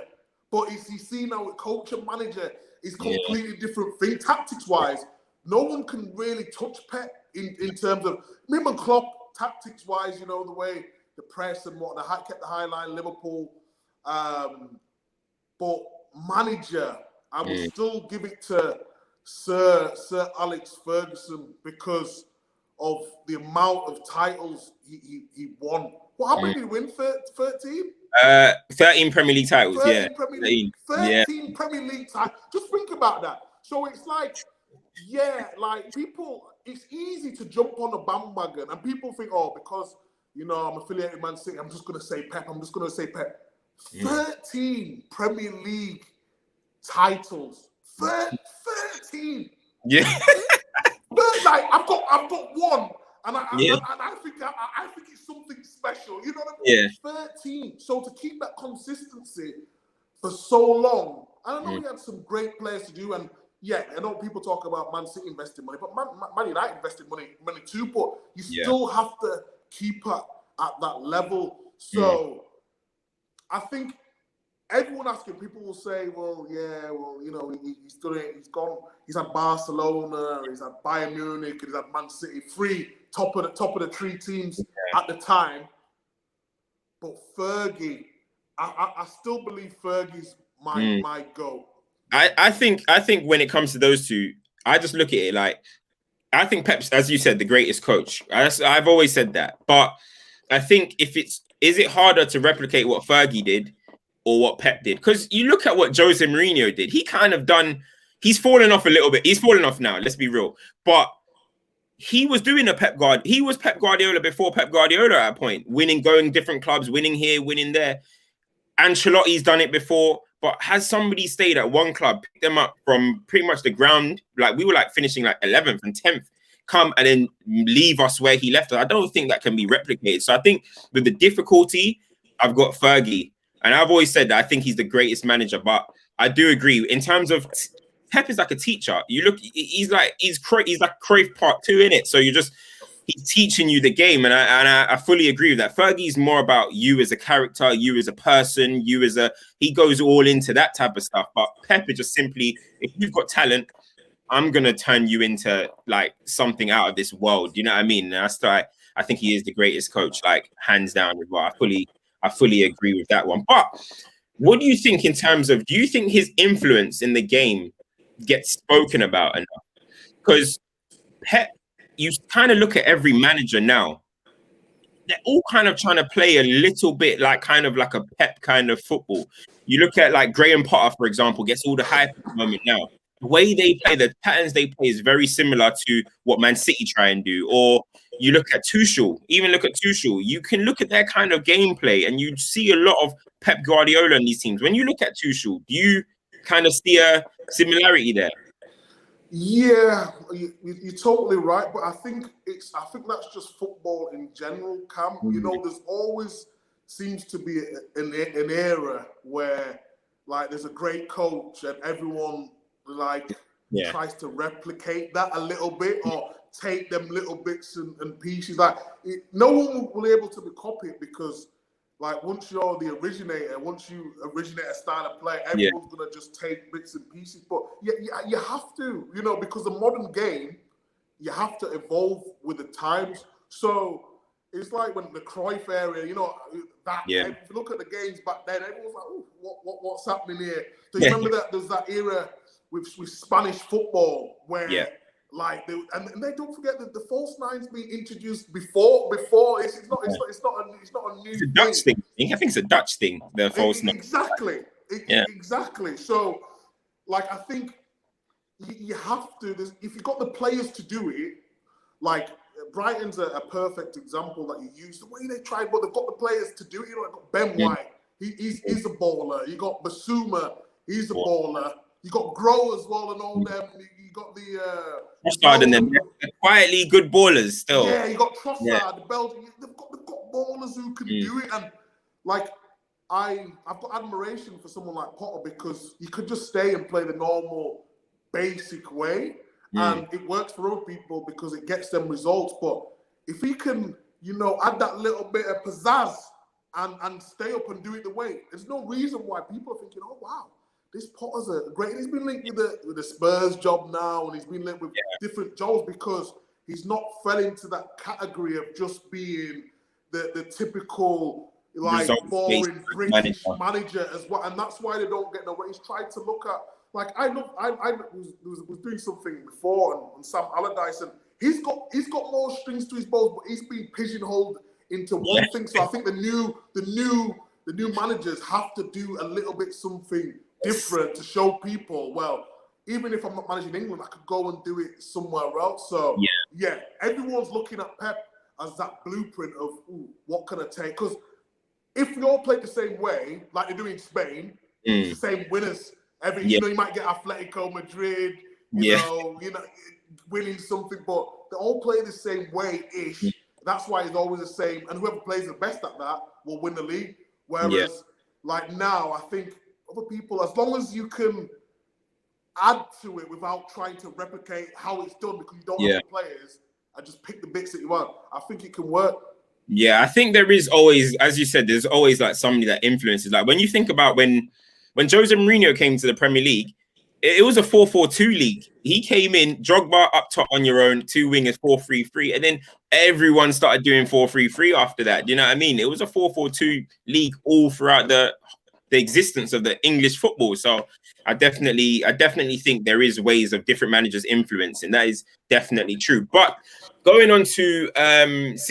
But as you see now, with coach and manager is completely different thing. Tactics-wise, no one can really touch Pep in terms of him and Klopp. Tactics-wise, the way the press and what kept the high line, Liverpool. But manager, I would still give it to Sir Alex Ferguson because of the amount of titles he won. Well, how many did he win? 13? 13 Premier League titles, 13 Premier League titles. Just think about that. So it's like, like people, it's easy to jump on a bandwagon and people think, because, I'm affiliated with Man City, I'm just going to say Pep. 13 Premier League titles. 13. Yeah. But like I've got one, and I think it's something special. You know what I mean? Yeah. 13. So to keep that consistency for so long, I know he had some great players to do, and I know people talk about Man City investing money, but Man United invested money too. But you still have to keep it at that level. So I think everyone asking, people will say, he's done it. He's had Barcelona, he's had Bayern Munich, he's had Man City, three top of the three teams at the time. But Fergie, I still believe Fergie's my goat. I think when it comes to those two, I just look at it like I think Pep's, as you said, the greatest coach. I've always said that, but I think is it harder to replicate what Fergie did or what Pep did? Because you look at what Jose Mourinho did. He's fallen off a little bit. He's fallen off now, let's be real. But he was doing he was Pep Guardiola before Pep Guardiola at a point, winning, going different clubs, winning here, winning there. Ancelotti's done it before, but has somebody stayed at one club, picked them up from pretty much the ground, like we were like finishing like 11th and 10th, come and then leave us where he left us? I don't think that can be replicated. So I think with the difficulty, I've got Fergie. And I've always said that I think he's the greatest manager, but I do agree in terms of Pep is like a teacher. You look, he's like Cruyff Part 2 in it. So he's teaching you the game, and I fully agree with that. Fergie's more about you as a character, you as a person, he goes all into that type of stuff. But Pep is just simply, if you've got talent, I'm gonna turn you into like something out of this world. You know what I mean? And that's why I think he is the greatest coach, like hands down as well. I fully agree with that one. But what do you think in terms of, do you think his influence in the game gets spoken about enough? Because Pep, you kind of look at every manager now, they're all kind of trying to play a little bit like kind of like a Pep kind of football. You look at like Graham Potter, for example, gets all the hype at the moment now. The way they play, the patterns they play is very similar to what Man City try and do. Or you look at Tuchel, you can look at their kind of gameplay and you see a lot of Pep Guardiola in these teams. When you look at Tuchel, do you kind of see a similarity there? Yeah, you're totally right, but I think that's just football in general, Cam. You know, there's always seems to be an era where like there's a great coach and everyone tries to replicate that a little bit or take them little bits and pieces. Like no one will be able to be copied because like once you're the originator, once you originate a style of play, everyone's gonna just take bits and pieces. But you have to, you know, because the modern game, you have to evolve with the times. So it's like when the Cruyff era, you know, if you look at the games back then, everyone was like, "Oh, what's happening here?" So you remember that there's that era with Spanish football where. Like and they don't forget that the false nine's been introduced before. It's not a new. It's a Dutch thing. I think it's a Dutch thing. The false nine. Exactly. Exactly. So, like, I think you have to. If you've got the players to do it, like Brighton's a perfect example that you use. The way they tried, but they've got the players to do it. You know, like got Ben White. He's a baller. You got Basuma. He's a baller. You got Grow as well and all them. You got the Trossard and them quietly good ballers still. Yeah, you got Trossard, the Belgian. They've got ballers who can do it, and like I've got admiration for someone like Potter because he could just stay and play the normal, basic way, and it works for other people because it gets them results. But if he can, you know, add that little bit of pizzazz and stay up and do it the way, there's no reason why people are thinking, "Oh wow, this Potter's a great." He's been linked with the Spurs job now, and he's been linked with different jobs because he's not fell into that category of just being the typical like boring British manager as well, and that's why they don't get nowhere. He's tried to look at I was doing something before on Sam Allardyce, and he's got more strings to his bows, but he's been pigeonholed into one thing. So I think the new managers have to do a little bit something different to show people, well, even if I'm not managing England, I could go and do it somewhere else. So everyone's looking at Pep as that blueprint of what can I take? Because if we all played the same way, like they do in Spain, it's the same winners. You know, you might get Atletico Madrid, you know, winning something, but they all play the same way-ish. That's why it's always the same. And whoever plays the best at that will win the league. Whereas, like now, I think other people, as long as you can add to it without trying to replicate how it's done because you don't have the players and just pick the bits that you want, I think it can work. Yeah, I think there is always, as you said, there's always like somebody that influences. Like when you think about when Jose Mourinho came to the Premier League, it was a 4-4-2 league. He came in, Drogba up top on your own, two wingers, 4-3-3, and then everyone started doing 4-3-3 after that. You know what I mean? It was a 4-4-2 league all throughout the existence of the English football. So I definitely think there is ways of different managers influencing. That is definitely true. But going on to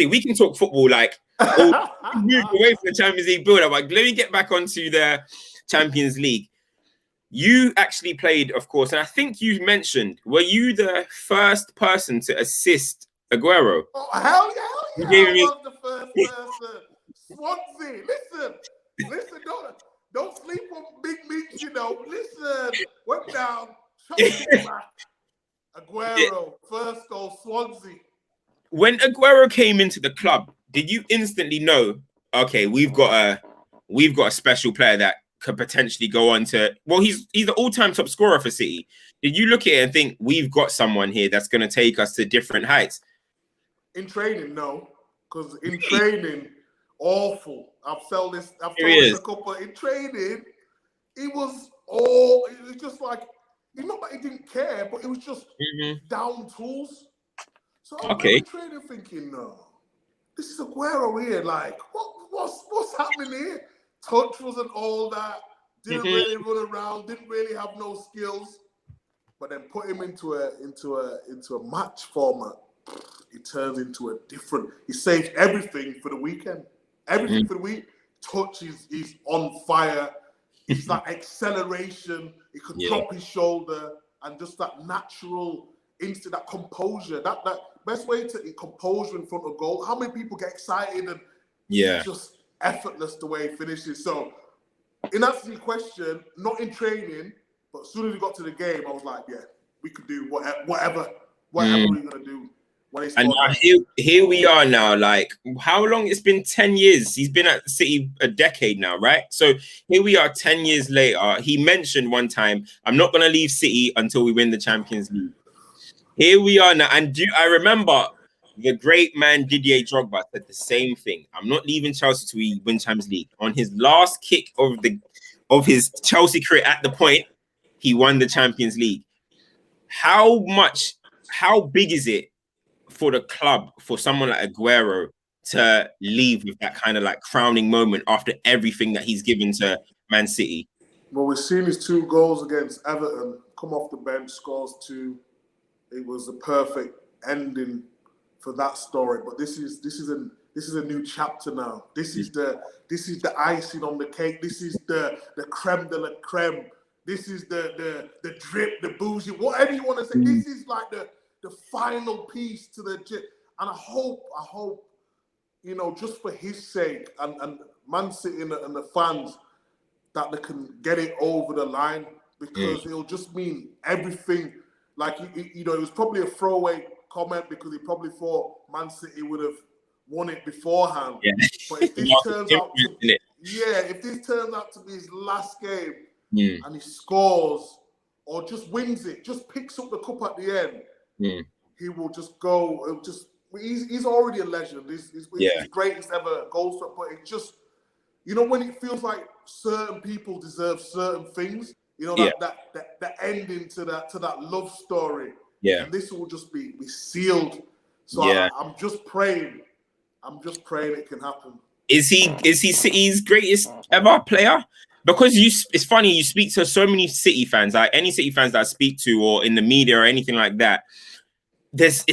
we can talk football like moved away from the Champions League build-up. Like, let me get back onto the Champions League. You actually played, of course, and I think you mentioned, were you the first person to assist Aguero. Oh, hell You yeah, gave I me. was the first person. Swansea, listen, don't sleep on big meats, you know. Listen, went down, Chelsea back. Aguero, first goal, Swansea. When Aguero came into the club, did you instantly know? Okay, we've got a special player that could potentially go on to. Well, he's the all-time top scorer for City. Did you look at it and think we've got someone here that's going to take us to different heights? In training, no, because in training, awful. I've told this Here a couple. In training, it was all. It was just like it's not that he didn't care, but it was just down tools. So I remember training thinking, no, this is Aguero here. Like, what's happening here? Touch wasn't all that. Didn't really run around. Didn't really have no skills. But then put him into a match format. It turns into a different. He saves everything for the weekend. Everything for the week. Touch is on fire. It's that acceleration. He could drop his shoulder and just that natural instant, that composure. That best way to composure in front of goal. How many people get excited and it's just effortless the way he finishes. So in answer to your question, not in training, but as soon as we got to the game, I was like, yeah, we could do whatever we're gonna do. And now here we are now. Like, how long? It's been 10 years. He's been at City a decade now, right? So here we are 10 years later. He mentioned one time, I'm not going to leave City until we win the Champions League. Here we are now. And I remember the great man Didier Drogba said the same thing. I'm not leaving Chelsea till we win Champions League. On his last kick of his Chelsea career at the point, he won the Champions League. How big is it for the club, for someone like Aguero to leave with that kind of like crowning moment after everything that he's given to Man City? Well, we've seen his 2 goals against Everton, come off the bench, scores 2. It was the perfect ending for that story. But this is a new chapter now. This is the icing on the cake. This is the creme de la creme. This is the drip, the bougie, whatever you want to say. This is like the final piece to the and I hope, you know, just for his sake and Man City and the fans, that they can get it over the line, because it'll just mean everything. Like, you know, it was probably a throwaway comment because he probably thought Man City would have won it beforehand. Yeah. But if this turns out to be his last game and he scores or just wins it, just picks up the cup at the end, he will just go. He's already a legend. He's his greatest ever goal scorer. But it just, you know, when it feels like certain people deserve certain things, you know, that ending to that love story. Yeah. And this will just be sealed. So I'm just praying. It can happen. Is he City's greatest ever player? Because it's funny, you speak to so many City fans, like any City fans that I speak to or in the media or anything like that. There's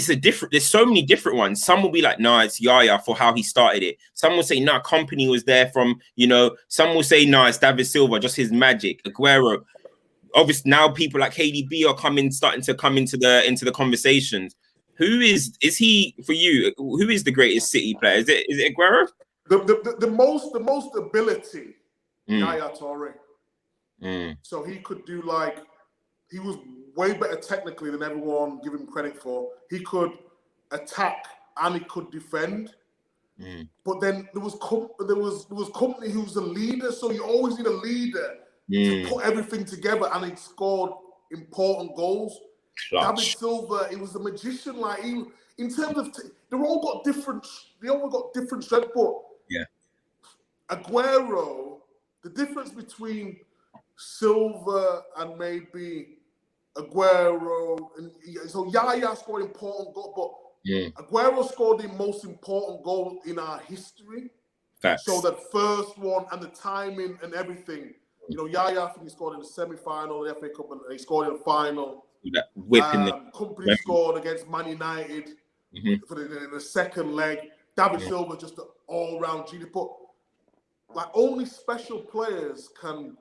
so many different ones. Some will be like, nah, it's Yaya for how he started it. Some will say, nah, Company was there from, you know, some will say, nah, it's David Silva, just his magic. Aguero. Obviously now people like KDB are starting to come into the conversations. Who is he for you? Who is the greatest City player? Is it Aguero? The most ability, Yaya Toure. So he could do he was way better technically than everyone give him credit for. He could attack and he could defend. But then there was Company who's a leader, so you always need a leader to put everything together, and he scored important goals. Clutch. David Silva, he was a magician. Like, he, in terms of, they all got different strengths. But Aguero, the difference between Silva and maybe Aguero, and so Yaya scored important goals, but Aguero scored the most important goal in our history. Facts. So the first one and the timing and everything. You know, Yaya, I think he scored in the semi-final, the FA Cup, and he scored in the final. Company scored against Man United in the second leg. David Silva, just an all-round genius. But like, only special players can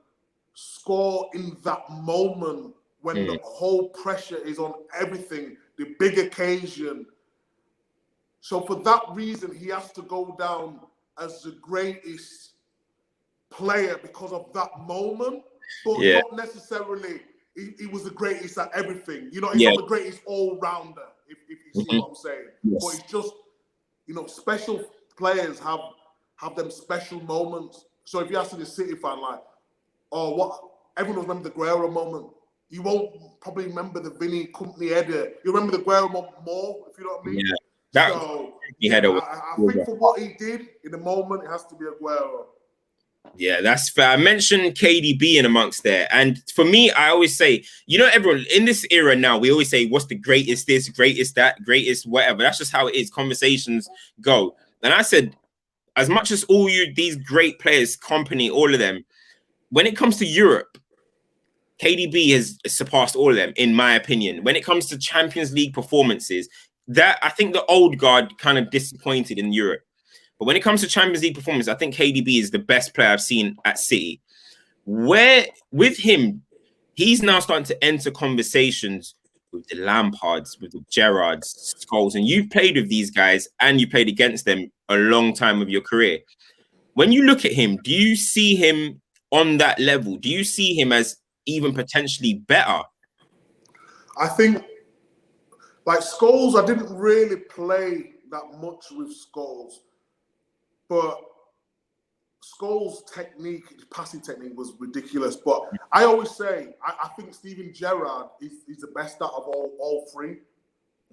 score in that moment when the whole pressure is on everything, the big occasion. So for that reason, he has to go down as the greatest player because of that moment, but not necessarily he was the greatest at everything. You know, he's not the greatest all-rounder, if you see what I'm saying. Yes. But it's just, you know, special players have them special moments. So if you ask a City fan, like, oh, what, everyone will remember the Aguero moment. You won't probably remember the Vinny Company header. You remember the Aguero moment more, if you know what I mean. Yeah. So I think for what he did in the moment, it has to be Aguero. Yeah, that's fair. I mentioned KDB in amongst there. And for me, I always say, you know, everyone in this era now, we always say, what's the greatest this, greatest that, greatest whatever. That's just how it is. Conversations go. And I said, as much as all these great players, company, all of them, when it comes to Europe, KDB has surpassed all of them, in my opinion. When it comes to Champions League performances, that I think the old guard kind of disappointed in Europe. But when it comes to Champions League performance, I think KDB is the best player I've seen at City. Where with him, he's now starting to enter conversations with the Lampards, with the Gerrards, Scholes, and you played with these guys and you played against them a long time of your career. When you look at him, do you see him on that level? Do you see him as even potentially better? I think, like Scholes, I didn't really play that much with Scholes. But Scholes' technique, his passing technique was ridiculous. But I always say, I think Steven Gerrard is the best out of all three.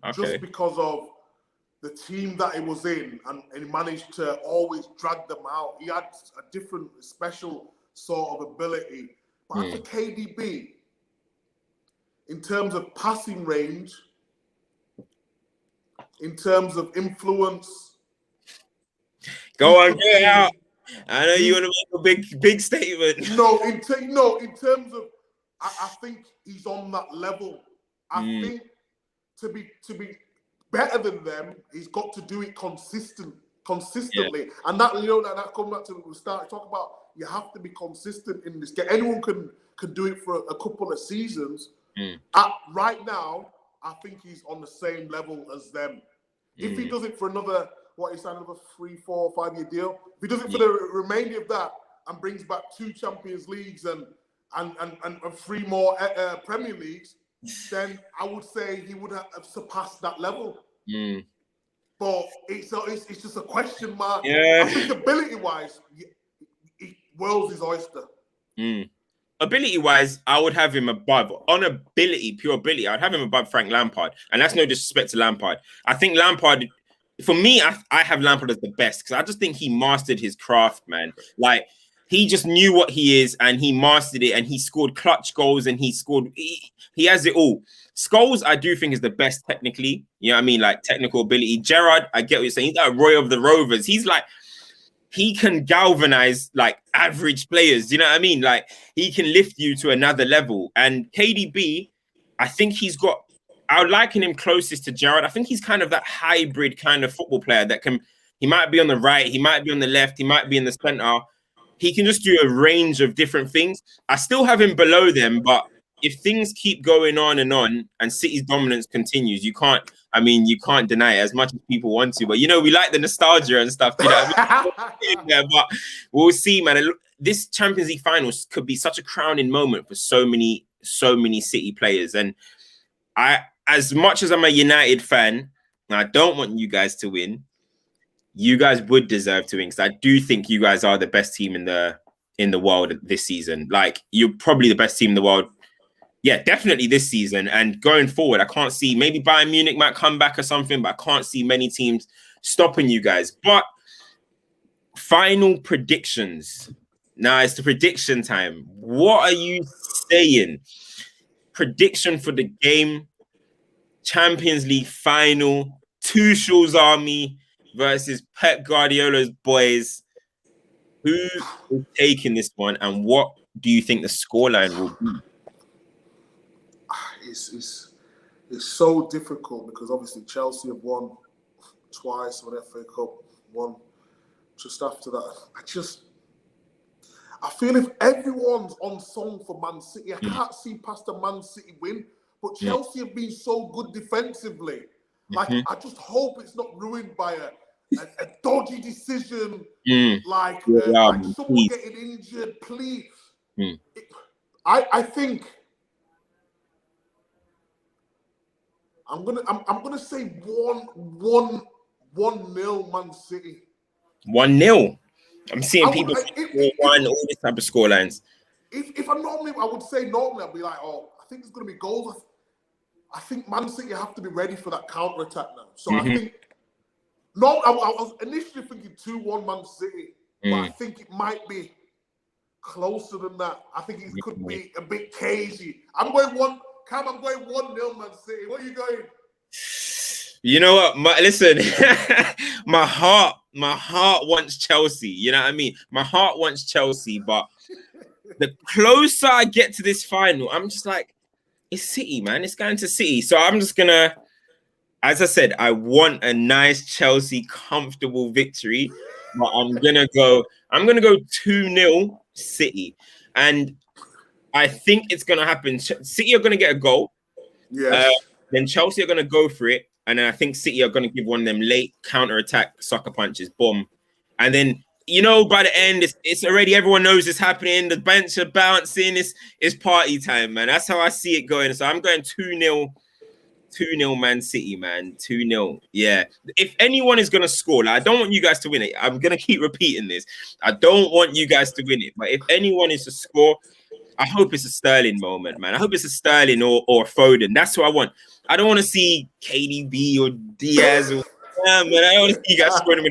Okay. Just because of the team that he was in, and he managed to always drag them out. He had a different, special sort of ability. But I think KDB, in terms of passing range, in terms of influence, go on, get out. I know you want to make a big statement. No, in terms of, I think he's on that level. I think to be better than them, he's got to do it consistently, and that that comes back to we started talking about. You have to be consistent in this game. Anyone can do it for a couple of seasons. Right now, I think he's on the same level as them. If he does it for another. What he's signed another 3, 4, 5 year deal. If he does it for the remainder of that and brings back 2 Champions Leagues and 3 more Premier Leagues, then I would say he would have surpassed that level. But it's just a question mark. I think ability-wise, world's his oyster. Ability-wise, I would have him above. On ability, pure ability, I'd have him above Frank Lampard. And that's no disrespect to Lampard. I think Lampard... For me, I have Lampard as the best because I just think he mastered his craft, man. Like, he just knew what he is and he mastered it and he scored clutch goals and he has it all. Scholes, I do think is the best technically. You know what I mean? Like, technical ability. Gerrard, I get what you're saying. He's like Roy of the Rovers. He's like, he can galvanize like average players. You know what I mean? Like, he can lift you to another level. And KDB, I think I would liken him closest to Gerrard. I think he's kind of that hybrid kind of football player that he might be on the right, he might be on the left, he might be in the center. He can just do a range of different things. I still have him below them, but if things keep going on and City's dominance continues, you can't deny it as much as people want to. But, you know, we like the nostalgia and stuff. You know, but we'll see, man. This Champions League finals could be such a crowning moment for so many City players. And as much as I'm a United fan, and I don't want you guys to win, you guys would deserve to win because I do think you guys are the best team in the world this season. Like, you're probably the best team in the world. Yeah, definitely this season. And going forward, I can't see, maybe Bayern Munich might come back or something, but I can't see many teams stopping you guys. But final predictions. Now it's the prediction time. What are you saying? Prediction for the game. Champions League final, Tuchel's army versus Pep Guardiola's boys. Who is taking this one, and what do you think the scoreline will be? It's so difficult because obviously Chelsea have won twice on FA Cup, won just after that. I feel if everyone's on song for Man City, I can't see past a Man City win. But Chelsea have been so good defensively. Like, I just hope it's not ruined by a dodgy decision, like someone getting injured. Please, I think I'm gonna say 1-0 Man City. 1-0. I'm seeing people say 1, all this type of scorelines. If I would say normally, I'd be like, oh, I think there's going to be goals. I think Man City have to be ready for that counter attack now. So I think, I was initially thinking 2-1 Man City, but I think it might be closer than that. I think it could be a bit cagey. I'm going 1-0 Man City. What are you going? You know what? Listen, my heart wants Chelsea. You know what I mean? My heart wants Chelsea, but the closer I get to this final, I'm just like, it's City, man. It's going to City. So I'm just gonna, as I said, I want a nice Chelsea comfortable victory, but I'm gonna go 2-0 City, and I think it's gonna happen. City are gonna get a goal. Yes. Then Chelsea are gonna go for it. And then I think City are going to give one of them late counter-attack sucker punches. Boom. And then, by the end, it's already, everyone knows it's happening. The bench are bouncing. It's party time, man. That's how I see it going. So I'm going 2-0 Man City, man. 2-0. Yeah. If anyone is going to score, I don't want you guys to win it. I'm going to keep repeating this. I don't want you guys to win it. But if anyone is to score, I hope it's a Sterling moment, man. I hope it's a Sterling or Foden. That's what I want. I don't want to see KDB or Diaz or man. I don't want to see you guys scoring.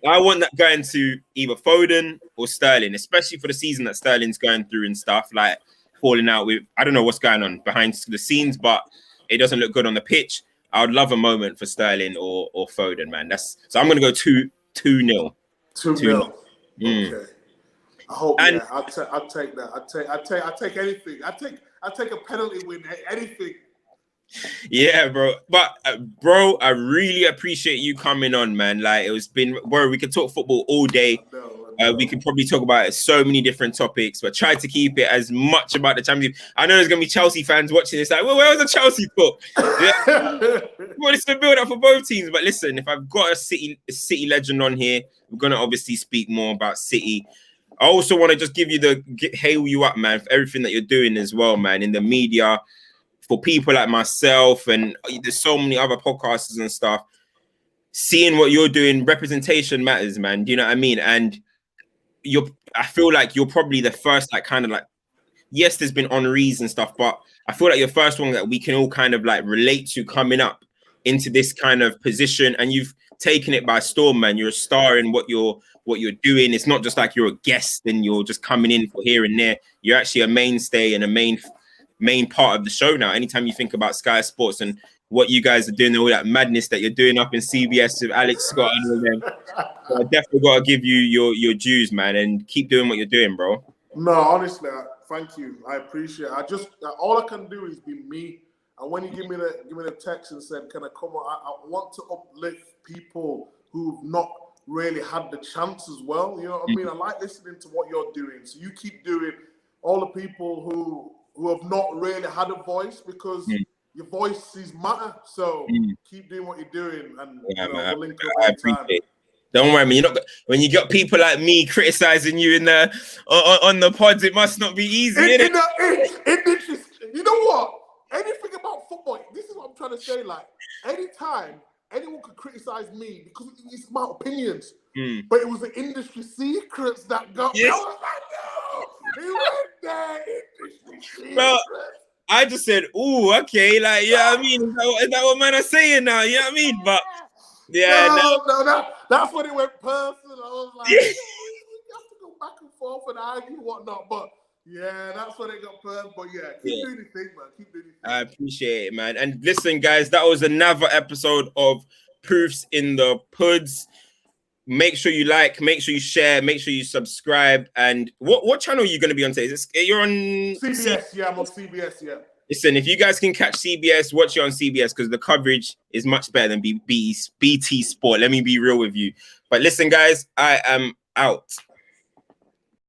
I want that going to either Foden or Sterling, especially for the season that Sterling's going through and stuff, like falling out with, I don't know what's going on behind the scenes, but it doesn't look good on the pitch. I would love a moment for Sterling or Foden, man. So I'm going to go 2-0. 2-0. Okay. I hope. And, I'll take that. I'll take anything. I'll take a penalty win. Anything. Yeah, bro. But bro, I really appreciate you coming on, man. Like, we could talk football all day. I know. We could probably talk about so many different topics, but try to keep it as much about the Champions League. I know there's gonna be Chelsea fans watching this. Like, well, where was the Chelsea talk? Yeah. Well, it's the build up for both teams. But listen, if I've got a City legend on here, we're gonna obviously speak more about City. I also want to just hail you up, man, for everything that you're doing as well, man, in the media. For people like myself, and there's so many other podcasters and stuff, seeing what you're doing, representation matters, man. Do you know what I mean? And I feel like you're probably the first, like, kind of like, yes, there's been Henri's and stuff, but I feel like you're the first one that we can all kind of like relate to coming up into this kind of position. And you've taken it by storm, man. You're a star in what you're doing. It's not just like you're a guest and you're just coming in for here and there. You're actually a mainstay and a main part of the show now. Anytime you think about Sky Sports and what you guys are doing, all that madness that you're doing up in CBS with Alex Scott and all them, so I definitely got to give you your dues, man, and keep doing what you're doing, bro. No, honestly, thank you. I appreciate it. All I can do is be me. And when you give me the text and said, "Can I come on?" I want to uplift people who've not really had the chance as well. You know what I mean? I like listening to what you're doing. So you keep doing all the people who have not really had a voice, because your voices matter. So keep doing what you're doing, and we'll link up I appreciate it. Don't worry, man. When you got people like me criticizing you in the on the pods, it must not be easy. You know what? Anything about football, this is what I'm trying to say. Like, anytime anyone could criticize me because it's my opinions, but it was the industry secrets that got me. I was like, no, he went there, industry secrets. Bro, I just said, "Ooh, okay." Like, yeah, I mean, is that what man are saying now? You know what I mean? But yeah, no, that's when it went personal. I was like, we have to go back and forth and argue and whatnot. But yeah, that's when it got personal. But yeah, keep doing your thing, man. Keep doing your thing. I appreciate it, man. And listen, guys, that was another episode of Proofs in the Puds. Make sure you like, make sure you share, make sure you subscribe. And what channel are you going to be on today? You're on CBS? Yeah, I'm on CBS. Yeah. Listen, if you guys can catch CBS, watch it on CBS, because the coverage is much better than BT Sport. Let me be real with you. But listen, guys, I am out.